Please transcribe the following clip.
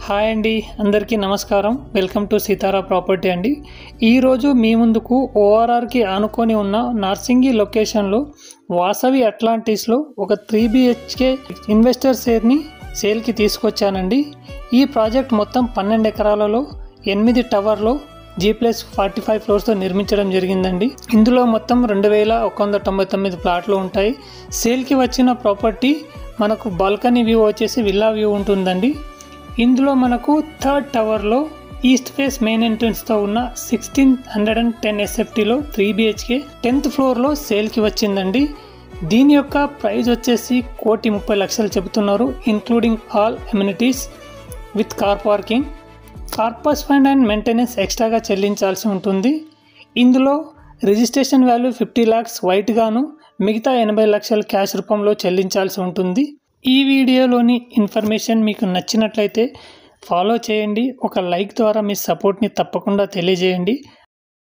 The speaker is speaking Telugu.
హాయ్ అండి, అందరికీ నమస్కారం. వెల్కమ్ టు సీతారా ప్రాపర్టీ అండి. ఈరోజు మీ ముందుకు ఓఆర్ఆర్కి ఆనుకొని ఉన్న నార్సింగి లొకేషన్లో వాసవి అట్లాంటిస్లో ఒక 3 BHK ఇన్వెస్టర్ షేర్ని సేల్కి తీసుకొచ్చానండి. ఈ ప్రాజెక్ట్ మొత్తం 12 ఎకరాలలో 8 టవర్లో G+45 ఫ్లోర్స్తో నిర్మించడం జరిగిందండి. ఇందులో మొత్తం 2199 ప్లాట్లు ఉంటాయి. సేల్కి వచ్చిన ప్రాపర్టీ మనకు బాల్కనీ వ్యూ వచ్చేసి విల్లా వ్యూ ఉంటుందండి. ఇందులో మనకు 3rd టవర్లో ఈస్ట్ ఫేస్ మెయిన్ ఎంట్రన్స్తో ఉన్న 1610 SFTలో 3 BHK 10th ఫ్లోర్లో సేల్కి వచ్చిందండి. దీని యొక్క ప్రైస్ వచ్చేసి 1,30,00,000 చెబుతున్నారు, including all amenities with car parking. Corpus fund and maintenance ఎక్స్ట్రాగా చెల్లించాల్సి ఉంటుంది. ఇందులో రిజిస్ట్రేషన్ వాల్యూ 50 lakhs వైట్ గాను, మిగతా 80 లక్షలు క్యాష్ రూపంలో చెల్లించాల్సి ఉంటుంది. ఈ వీడియోలోని ఇన్ఫర్మేషన్ మీకు నచ్చినట్లయితే ఫాలో చేయండి. ఒక లైక్ ద్వారా మీ సపోర్ట్ని తప్పకుండా తెలియజేయండి.